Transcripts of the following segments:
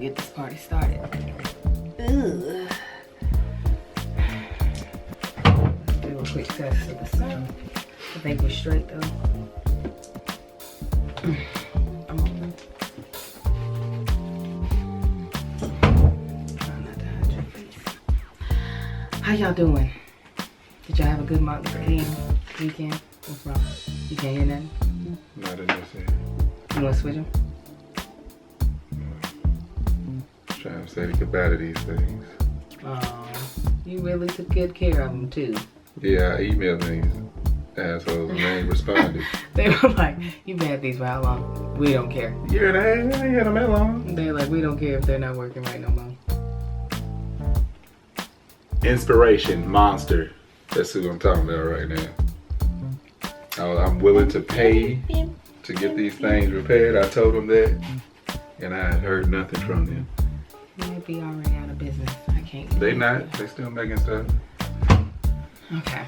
get this party started. Ugh. Let's do a quick test of the sound. I think we're straight though. I'm open. Trying not to hide your face. How y'all doing? Did y'all have a good Martin Luther King weekend? What's wrong? You can't hear nothing? Not in this end. You want to switch them? Trying to say the goodbye to these things. Oh, you really took good care of them too. Yeah, I emailed these assholes and they ain't responded. They were like, you've had these for how long? We don't care. Yeah, I ain't had them that long. They're like, we don't care if they're not working right no more. Inspiration Monster. That's who I'm talking about right now. I'm willing to pay to get these things repaired. I told them that, and I heard nothing from them. Might be already out of business. I can't. They not. They still making stuff. Okay.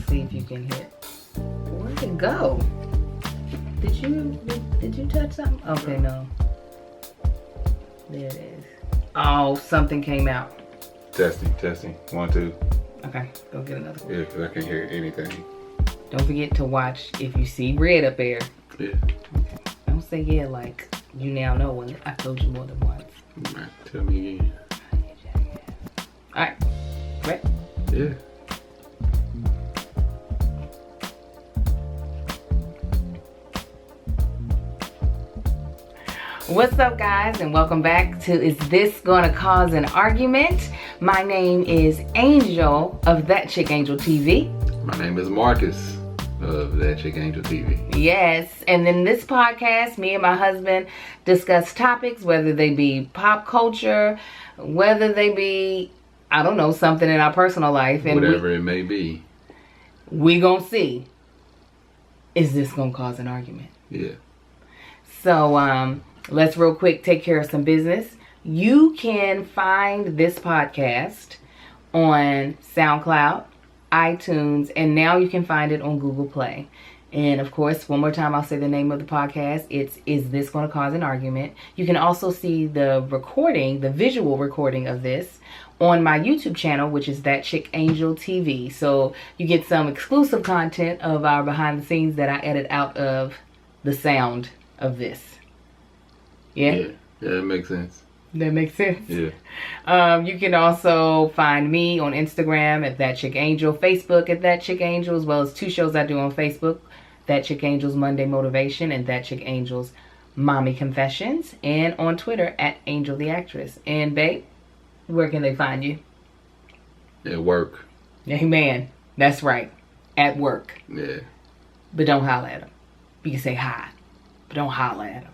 See if you can hit. Where'd it go? Did you touch something? Okay, no. There it is. Oh, something came out. Testing. 1, 2. Okay, go get another one. Yeah, because I can't hear anything. Don't forget to watch if you see red up there. Yeah. Okay. Don't say yeah like you now know when I told you more than once. Right. Tell me again. Alright. Ready? Yeah. What's up, guys, and welcome back to Is This Gonna Cause an Argument? My name is Angel of That Chick Angel TV. My name is Marcus of That Chick Angel TV. Yes, and in this podcast, me and my husband discuss topics, whether they be pop culture, whether they be, I don't know, something in our personal life. And whatever it may be. We gonna see, is this gonna cause an argument? Yeah. So, let's real quick take care of some business. You can find this podcast on SoundCloud, iTunes, and now you can find it on Google Play. And of course, one more time, I'll say the name of the podcast. It's Is This Going to Cause an Argument? You can also see the recording, the visual recording of this on my YouTube channel, which is That Chick Angel TV. So you get some exclusive content of our behind the scenes that I edit out of the sound of this. Yeah, that makes sense. That makes sense. Yeah. You can also find me on Instagram at That Chick Angel, Facebook at That Chick Angel, as well as 2 shows I do on Facebook, That Chick Angel's Monday Motivation and That Chick Angel's Mommy Confessions, and on Twitter at Angel the Actress. And babe, where can they find you? At work. Amen. That's right. At work. Yeah. But don't holler at them. You can say hi, but don't holler at them.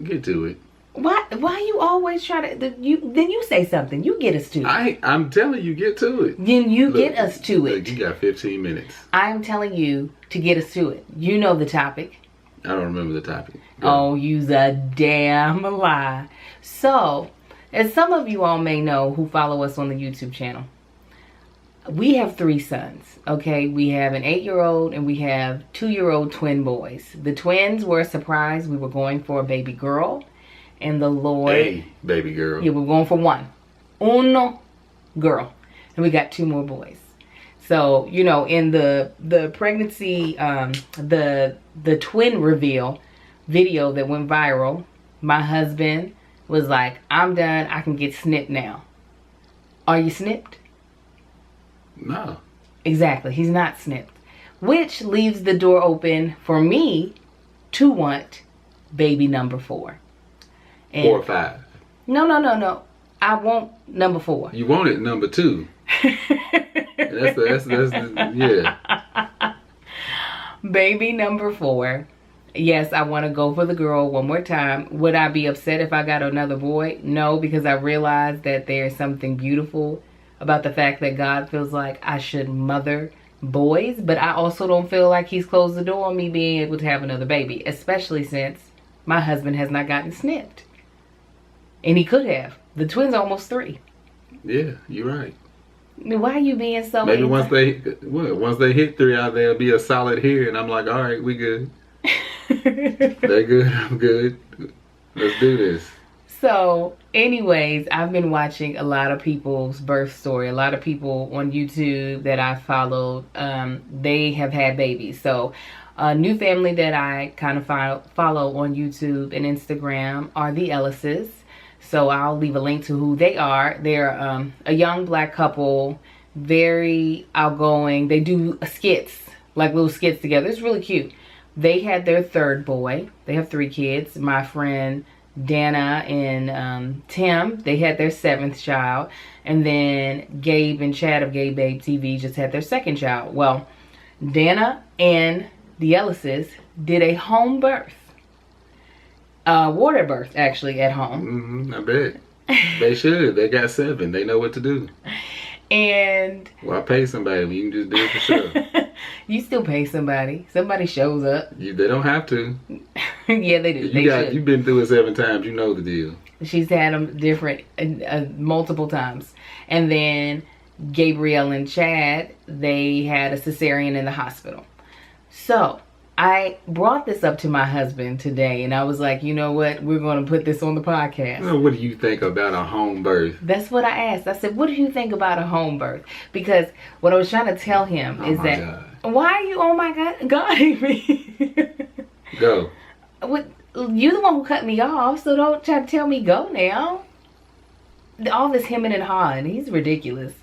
Get to it. Why you always try to, then you say something. You get us to it. I'm telling you, get to it. Then you get us to it. Look, you got 15 minutes. I'm telling you to get us to it. You know the topic. I don't remember the topic. Oh, you's a damn lie. So, as some of you all may know who follow us on the YouTube channel, we have 3 sons, okay? We have an 8-year-old and we have 2-year-old twin boys. The twins were a surprise. We were going for a baby girl. And the Lord... Hey, baby girl. Yeah, we're going for 1. Uno girl. And we got 2 more boys. So, you know, in the pregnancy, the twin reveal video that went viral, my husband was like, I'm done. I can get snipped now. Are you snipped? No. Exactly. He's not snipped. Which leaves the door open for me to want baby number 4. And 4 or 5. No. I want number 4. You wanted number 2. that's yeah. Baby number 4. Yes, I want to go for the girl one more time. Would I be upset if I got another boy? No, because I realized that there's something beautiful about the fact that God feels like I should mother boys. But I also don't feel like he's closed the door on me being able to have another baby. Especially since my husband has not gotten snipped. And he could have. The twins are almost 3. Yeah, you're right. Why are you being so... Maybe once they hit 3 out, they'll be a solid here. And I'm like, all right, we good. They're good. I'm good. Let's do this. So, anyways, I've been watching a lot of people's birth story. A lot of people on YouTube that I followed, they have had babies. So, a new family that I kind of follow on YouTube and Instagram are the Ellises. So, I'll leave a link to who they are. They're a young black couple, very outgoing. They do skits, like little skits together. It's really cute. They had their third boy. They have 3 kids. My friend Dana and Tim, they had their 7th child. And then Gabe and Chad of Gabe Babe TV just had their 2nd child. Well, Dana and the Ellises did a home birth. Water birth, actually, at home. I bet. They should. They got 7. They know what to do. And... Well, I pay somebody. You can just do it for sure. You still pay somebody. Somebody shows up. They don't have to. Yeah, they do. You've been through it 7 times. You know the deal. She's had them different, multiple times. And then Gabrielle and Chad, they had a cesarean in the hospital. So I brought this up to my husband today, and I was like, you know what? We're going to put this on the podcast. Well, what do you think about a home birth? That's what I asked. I said, what do you think about a home birth? Because what I was trying to tell him is that, God. Why are you, oh my God, guarding me? Go. You the one who cut me off, so don't try to tell me go now. All this hemming and hawing, he's ridiculous.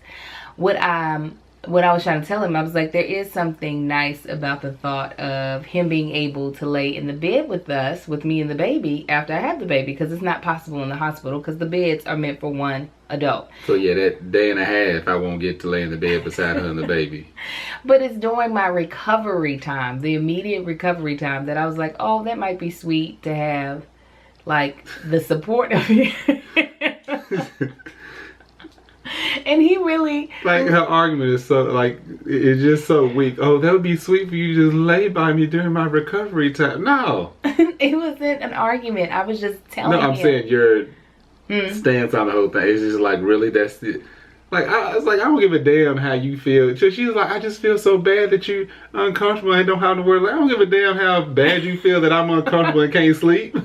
What I was trying to tell him, I was like, there is something nice about the thought of him being able to lay in the bed with us, with me and the baby, after I have the baby, because it's not possible in the hospital, because the beds are meant for 1 adult. So yeah, that day and a half, I won't get to lay in the bed beside her and the baby. But it's during my recovery time, the immediate recovery time, that I was like, oh, that might be sweet to have, like, the support of you. And he really... Like, her argument is so, like, it's just so weak. Oh, that would be sweet for you to just lay by me during my recovery time. No. It wasn't an argument. I was just telling him. No, I'm saying your stance on the whole thing. It's just like, really, that's it. Like, I don't give a damn how you feel. So she was like, I just feel so bad that you uncomfortable and don't have the word. Like, I don't give a damn how bad you feel that I'm uncomfortable and can't sleep.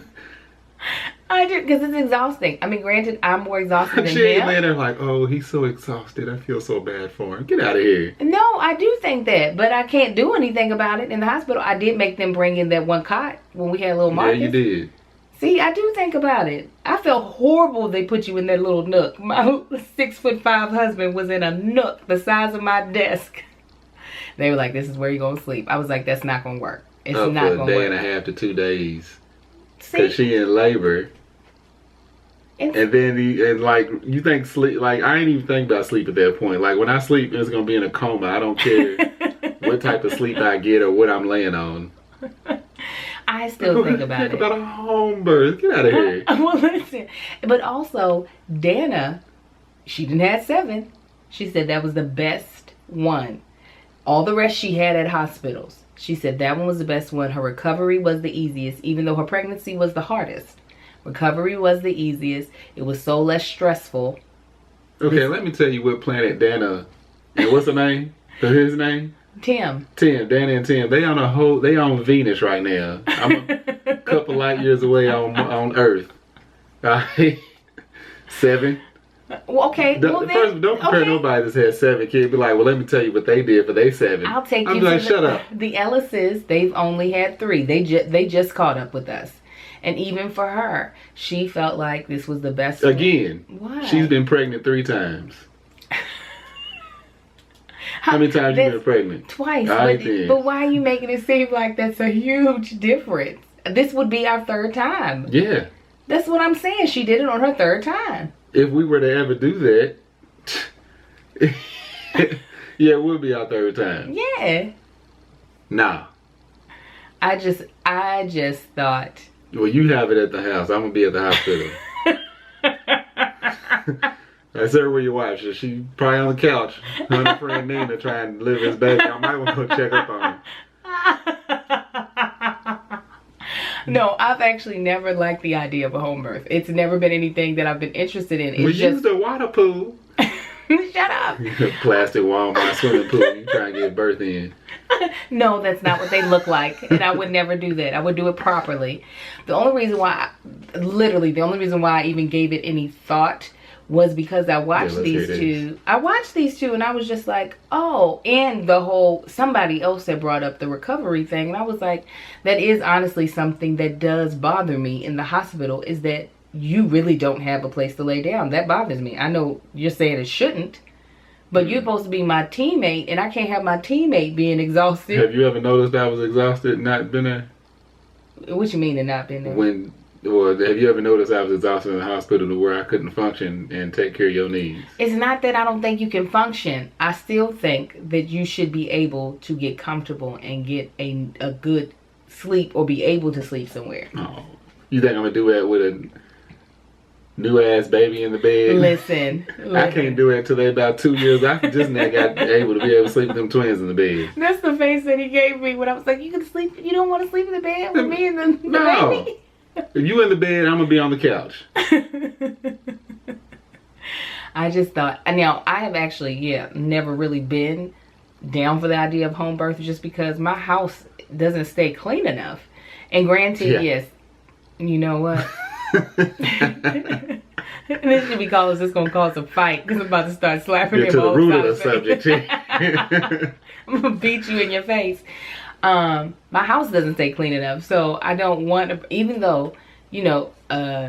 I do, because it's exhausting. I mean, granted, I'm more exhausted than She ain't him. laying there like, oh, he's so exhausted. I feel so bad for him. Get out of here. No, I do think that, but I can't do anything about it in the hospital. I did make them bring in that 1 cot when we had little Marcus. Yeah, you did. See, I do think about it. I felt horrible they put you in that little nook. My 6'5" husband was in a nook the size of my desk. They were like, this is where you're going to sleep. I was like, that's not going to work. It's not going to work. For a day and a half to 2 days. See? Because she in labor. And then, you think sleep, like, I ain't even think about sleep at that point. Like, when I sleep, it's going to be in a coma. I don't care what type of sleep I get or what I'm laying on. I still think about it. Think about a home birth. Get out of here. Well, listen. But also, Dana, she didn't have 7. She said that was the best one. All the rest she had at hospitals. She said that one was the best one. Her recovery was the easiest, even though her pregnancy was the hardest. Recovery was the easiest. It was so less stressful. Okay, let me tell you what Planet Dana, and what's her name? His name? Tim, Dana and Tim. They on Venus right now. I'm a couple light years away on Earth. All right? 7. Well, okay. First, don't compare nobody that's had 7 kids. Be like, well, let me tell you what they did for their 7. I'll take I'm you like, to shut up. The Ellises, they've only had 3. They just caught up with us. And even for her, she felt like this was the best. Again, why? She's been pregnant 3 times. How many times you been pregnant? Twice. But why are you making it seem like that's a huge difference? This would be our 3rd time. Yeah. That's what I'm saying. She did it on her 3rd time. If we were to ever do that, yeah, it would be our 3rd time. Yeah. Nah. I just thought. Well, you have it at the house. I'm gonna be at the hospital. That's her where your wife is. She probably on the couch. Her and her friend Nina trying to live his baby. I might want to check up on her. No, I've actually never liked the idea of a home birth. It's never been anything that I've been interested in. We used the water pool. Shut up. Plastic Walmart swimming pool. You trying to get birth in. No, that's not what they look like. And I would never do that. I would do it properly. The only reason why, the only reason why I even gave it any thought was because I watched these two. I watched these two and I was just like, oh, and the whole, somebody else had brought up the recovery thing. And I was like, that is honestly something that does bother me in the hospital, is that you really don't have a place to lay down. That bothers me. I know you're saying it shouldn't. But you're supposed to be my teammate, and I can't have my teammate being exhausted. Have you ever noticed I was exhausted and not been there? What you mean and not been there? Or have you ever noticed I was exhausted in the hospital to where I couldn't function and take care of your needs? It's not that I don't think you can function. I still think that you should be able to get comfortable and get a good sleep, or be able to sleep somewhere. Oh, you think I'm going to do that with a new ass baby in the bed? Listen. I can't do it until they're about 2 years. I just now got able to be able to sleep with them twins in the bed. That's the face that he gave me when I was like, you can sleep, you don't want to sleep in the bed with me and the No. baby? If you in the bed, I'm going to be on the couch. I just thought, now I have actually, never really been down for the idea of home birth, just because my house doesn't stay clean enough. And granted, yes, you know what? This should be called, it's going to cause a fight, because I'm about to start slapping him to the all root of the sides. subject. I'm going to beat you in your face. My house doesn't stay clean enough, so I don't want to, even though,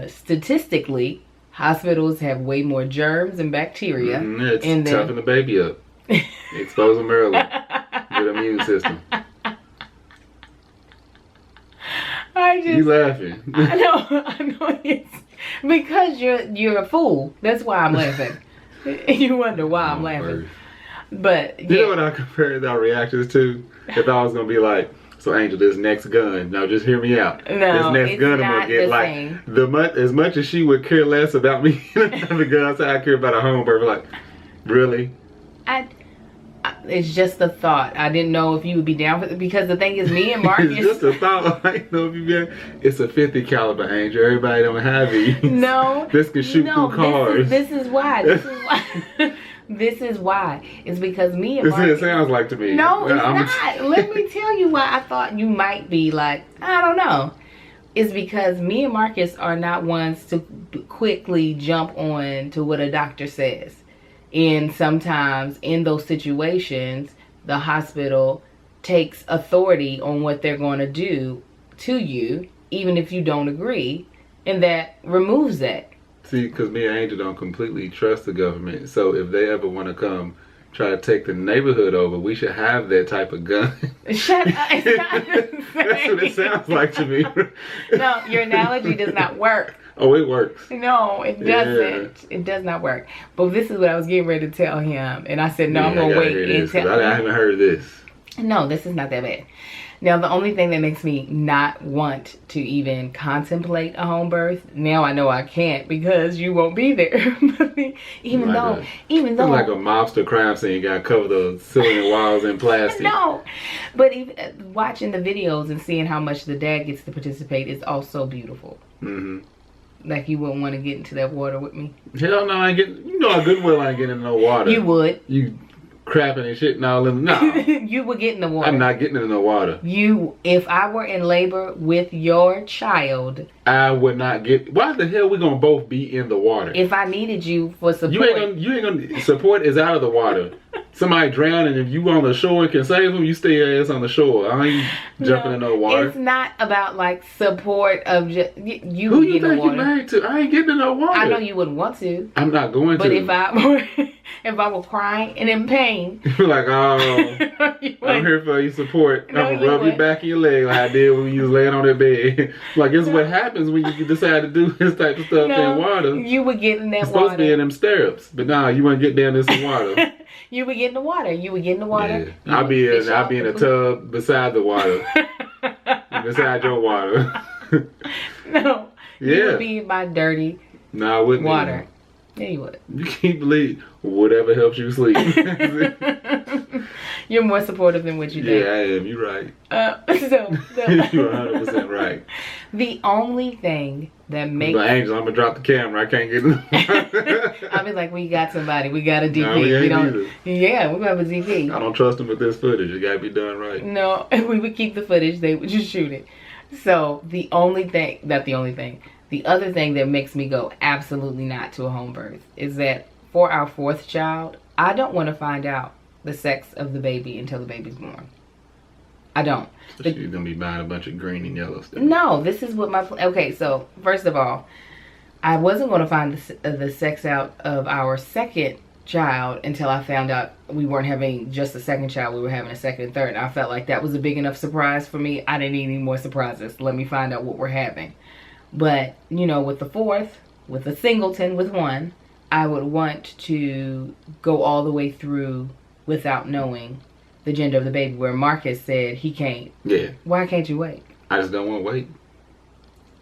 statistically, hospitals have way more germs and bacteria. It's toughen the baby up. Expose them early. Good immune system. You laughing? I know. It's because you're a fool. That's why I'm laughing. You wonder why I'm laughing. But you know what I compared our reactions to? If I was gonna be like, so Angel, this next gun. Now just hear me out. No, this next gun I'm gonna get like as much as she would care less about me the guns I care about a home birth. Like, really? It's just a thought. I didn't know if you would be down for it, because the thing is, me and Marcus. It's just a thought. I don't know if you it's a 50 caliber, Angel. Everybody don't have these. No. This can shoot through cars. This is why. This is why. It's because me and Marcus. This is what it sounds like to me. No, it's not. Let me tell you why I thought you might be like, I don't know. It's because me and Marcus are not ones to quickly jump on to what a doctor says. And sometimes in those situations, the hospital takes authority on what they're going to do to you, even if you don't agree, and that removes that. See, because me and Angel don't completely trust the government. So if they ever want to come try to take the neighborhood over, we should have that type of gun. Shut up. It's not the same. That's what it sounds like to me. No, your analogy does not work. Oh, it works. No, it doesn't. Yeah. It does not work. But this is what I was getting ready to tell him. And I said, no, I'm going to wait and tell him. I haven't heard this. No, this is not that bad. Now, the only thing that makes me not want to even contemplate a home birth, now I know I can't because you won't be there. even though it's like a mobster crime scene, you got to cover the ceiling and walls in plastic. No, but even watching the videos and seeing how much the dad gets to participate is also beautiful. Mm-hmm. Like, you wouldn't want to get into that water with me. Hell no, I ain't getting. You know, I goodwill I ain't getting in no water. You would. You crapping and shit and all in. No. You would get in the water. I'm not getting in no water. If I were in labor with your child, I would not get. Why the hell we gonna both be in the water? If I needed you for support, you ain't gonna. Support is out of the water. Somebody drowning, if you on the shore and can save them, you stay your ass on the shore. I ain't jumping in no water. It's not about like support of just you. Who you think you married to? I ain't getting in no water. I know you wouldn't want to. I'm not going to. But if I were crying and in pain, you're like, oh, I'm here for your support. No, I'm gonna rub your back of your leg like I did when you was laying on that bed. Like, it's what happens when you decide to do this type of stuff in water. You would get in that water. You're supposed to be in them stirrups, but nah, you wouldn't get down in some water. You would get in the water. You would get in the water. Yeah. I'll be in a tub beside the water, beside your water. No. Yeah. You would be in my dirty no, I wouldn't water. Yeah, you would. You can't believe whatever helps you sleep. You're more supportive than what you think. Yeah, I am. You're right. So You're 100% right. the only thing that makes But Angel, I'm gonna drop the camera. I can't get it. I'll be like, we got somebody. We got a DP. No, we ain't don't. either. Yeah, we have a DP. I don't trust them with this footage. It gotta be done right. No, if we would keep the footage, they would just shoot it. So the only thing, not the only thing, the other thing that makes me go absolutely not to a home birth is that for our fourth child, I don't want to find out the sex of the baby until the baby's born. I don't. So she's gonna be buying a bunch of green and yellow stuff. No, this is what my... Okay, so first of all, I wasn't going to find the sex out of our second child until I found out we weren't having just a second child. We were having a second and third. And I felt like that was a big enough surprise for me. I didn't need any more surprises. Let me find out what we're having. But, you know, with the fourth, with a singleton, with one, I would want to go all the way through without knowing the gender of the baby, where Marcus said he can't. Yeah. Why can't you wait? I just don't want to wait.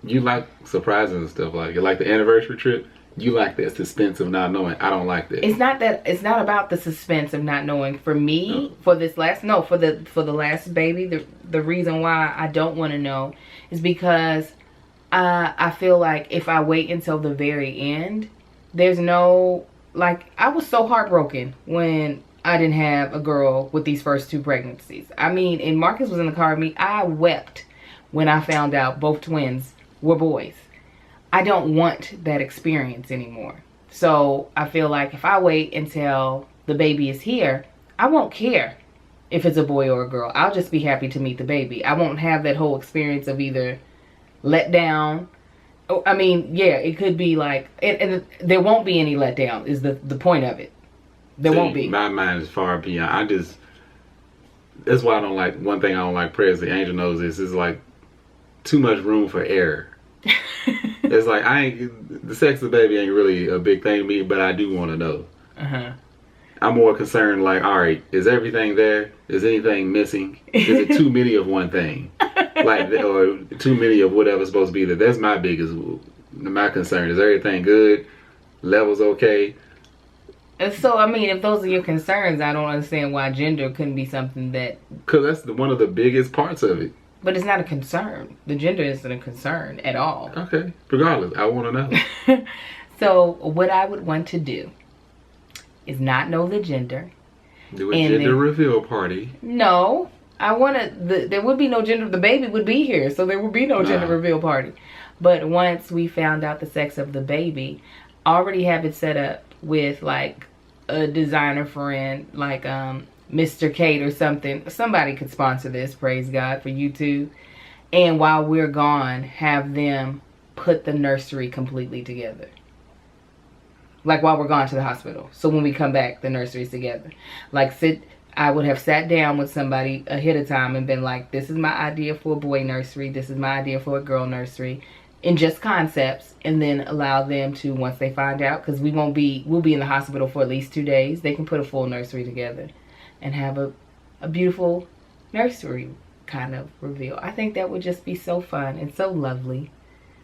You like surprises and stuff like it. Like the anniversary trip, you like that suspense of not knowing. I don't like that. It's not about the suspense of not knowing. For me, No. for the last baby, the reason why I don't want to know is because I feel like if I wait until the very end, there's no, like, I was so heartbroken when I didn't have a girl with these first two pregnancies. I mean, and Marcus was in the car with me. I wept when I found out both twins were boys. I don't want that experience anymore. So I feel like if I wait until the baby is here, I won't care if it's a boy or a girl. I'll just be happy to meet the baby. I won't have that whole experience of either let down. I mean, yeah, it could be like, and there won't be any letdown is the point of it. There won't be. My mind is far beyond. That's why I don't like, one thing I don't like prayers, the Angel knows this, is like too much room for error. It's like, the sex of the baby ain't really a big thing to me, but I do want to know. Uh-huh. I'm more concerned, like, all right, is everything there? Is anything missing? Is it too many of one thing? Like, or too many of whatever's supposed to be there? That's my concern. Is everything good? Levels okay? And so, I mean, if those are your concerns, I don't understand why gender couldn't be something that... Because that's one of the biggest parts of it. But it's not a concern. The gender isn't a concern at all. Okay. Regardless, I want to know. So, what I would want to do is not know the gender. Do a gender reveal party. No. I want to... There would be no gender... The baby would be here, so there would be no gender reveal party. But once we found out the sex of the baby, already have it set up with, like, a designer friend, like Mr. Kate or something. Somebody could sponsor this, praise God, for YouTube. And while we're gone, have them put the nursery completely together. Like while we're gone to the hospital. So when we come back, the nursery's together. Like I would have sat down with somebody ahead of time and been like, this is my idea for a boy nursery. This is my idea for a girl nursery. In just concepts, and then allow them to, once they find out, because we'll be in the hospital for at least 2 days, they can put a full nursery together and have a beautiful nursery kind of reveal. I think that would just be so fun and so lovely.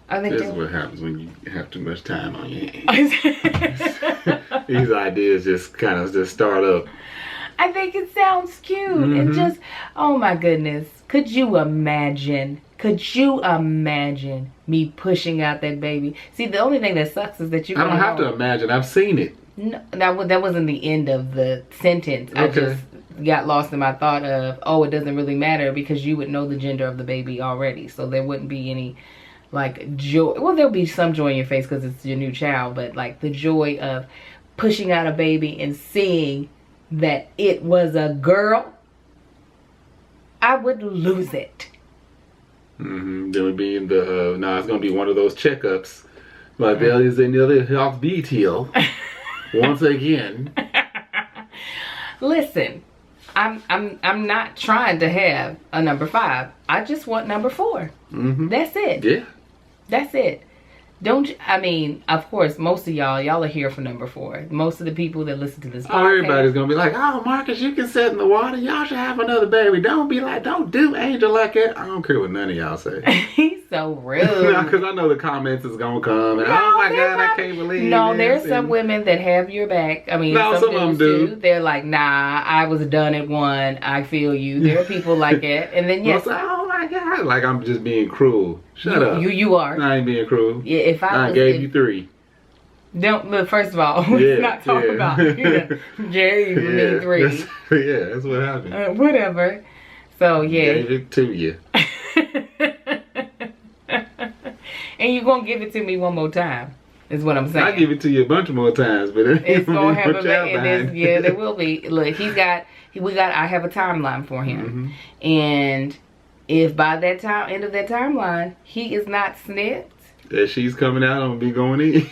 I think this is what happens when you have too much time on your hands. These ideas just kind of just start up. I think it sounds cute. And just, oh my goodness. Could you imagine me pushing out that baby? See, the only thing that sucks is that you... I don't have to imagine. I've seen it. No, that wasn't the end of the sentence. Okay. I just got lost in my thought of, oh, it doesn't really matter because you would know the gender of the baby already. So there wouldn't be any, like, joy. Well, there'll be some joy in your face because it's your new child. But, like, the joy of pushing out a baby and seeing that it was a girl, I would lose it. Then we'd be in the, now it's going to be one of those checkups. But there is another health detail. Once again. Listen, I'm not trying to have a number 5. I just want number 4. That's it. Yeah. That's it. I mean, of course, most of y'all are here for number 4. Most of the people that listen to this podcast. Oh, everybody's gonna be like, oh, Marcus, you can sit in the water. Y'all should have another baby. Don't be like, don't do Angel like that. I don't care what none of y'all say. He's so rude. Because I know the comments is gonna come. And, oh my God, I can't believe No, this. there's some women that have your back. I mean, No, some of them do. They're like, nah, I was done at 1. I feel you. There are people like that. And then, yes. Oh my God. Like I'm just being cruel. Shut up. You are. I ain't being cruel. Yeah, if I gave you 3. Don't look. First of all, let's not talk about Jerry. You need 3. That's what happened. Whatever. So yeah, gave it to you. And you're gonna give it to me one more time. Is what I'm saying. I give it to you a bunch more times, but it's gonna have yeah, there will be. Look, I have a timeline for him, and if by that time, end of that timeline, he is not snipped, that she's coming out, I'm gonna be going in.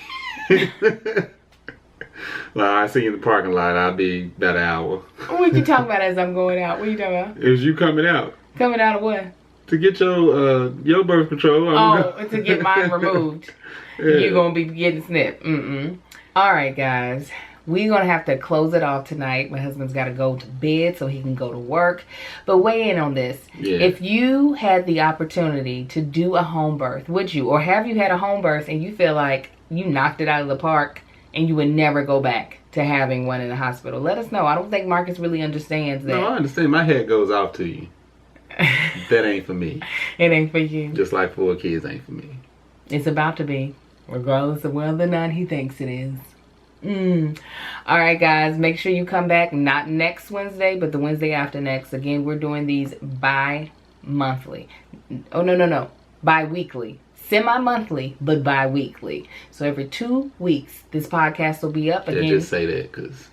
Well, I see you in the parking lot. I'll be about an hour. What you talking about as I'm going out? What you talking about? Is you coming out? Coming out of what? To get your birth control. To get mine removed. Yeah. You're gonna be getting snipped. All right, guys. We're gonna have to close it off tonight. My husband's got to go to bed so he can go to work. But weigh in on this. Yeah. If you had the opportunity to do a home birth, would you? Or have you had a home birth and you feel like you knocked it out of the park and you would never go back to having one in the hospital? Let us know. I don't think Marcus really understands that. No, I understand. My head goes off to you. That ain't for me. It ain't for you. Just like 4 kids ain't for me. It's about to be, regardless of whether or not he thinks it is. All right, guys, make sure you come back, not next Wednesday, but the Wednesday after next. Again, we're doing these bi-monthly. Oh, no. Bi-weekly. Semi-monthly, but bi-weekly. So every 2 weeks, this podcast will be up again. Yeah, just say that, because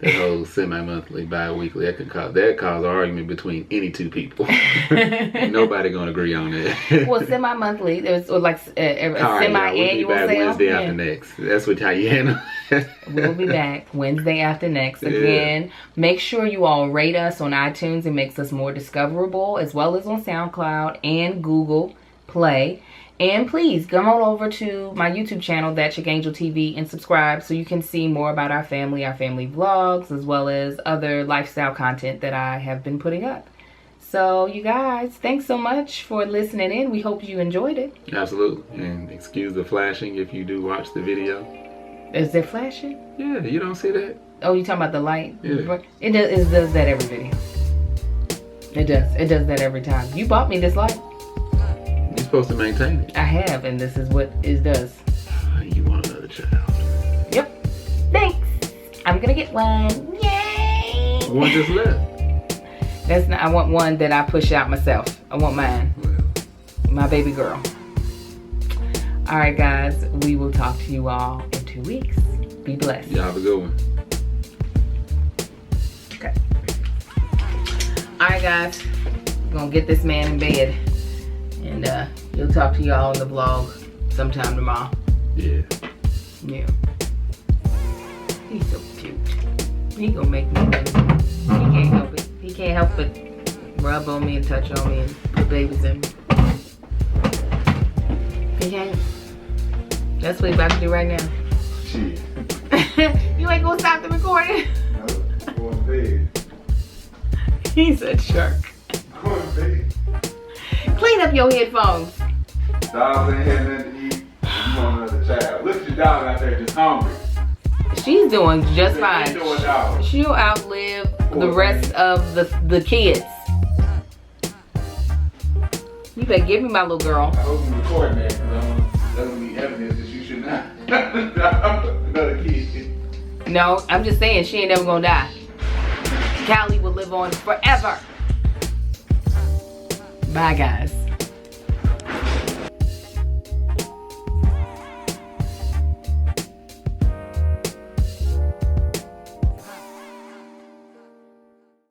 that whole semi-monthly, bi-weekly, that could cause an argument between any 2 people. Nobody gonna agree on that. Well, semi-monthly, there's like a semi-annual sale. Wednesday after next. That's how you handle it. We'll be back Wednesday after next. Again, make sure you all rate us on iTunes. It makes us more discoverable, as well as on SoundCloud and Google Play. And please come on over to my YouTube channel, That Chick Angel TV, and subscribe so you can see more about our family vlogs, as well as other lifestyle content that I have been putting up. So, you guys, thanks so much for listening in. We hope you enjoyed it. Absolutely. And excuse the flashing if you do watch the video. Is there flashing? Yeah, you don't see that? Oh, you talking about the light? Yeah. It does that every video. It does that every time. You bought me this light. You're supposed to maintain it. I have, and this is what it does. You want another child. Yep. Thanks. I'm gonna get one. Yay! One just left. That's not. I want one that I push out myself. I want mine. Well. My baby girl. All right, guys. We will talk to you all in 2 weeks. Be blessed. Y'all have a good one. Okay. All right, guys. We're gonna get this man in bed. And he'll talk to y'all on the vlog sometime tomorrow. Yeah. Yeah. He's so cute. He gonna make me lazy. He can't help it. He can't help but rub on me and touch on me and put babies in me. He can't. That's what he's about to do right now. Shit. You ain't gonna stop the recording? No, I'm going to bed. He's a shark. I'm going to bed. Clean up your headphones. Dogs ain't had nothing to eat. You want another child. Look at your dog out there just hungry. She's doing just fine. She'll outlive the rest of the kids. You better give me my little girl. I hope you recording that, because that's going to be evidence that you should not adopt another kid. No, I'm just saying she ain't never gonna die. Callie will live on forever. Bye, guys.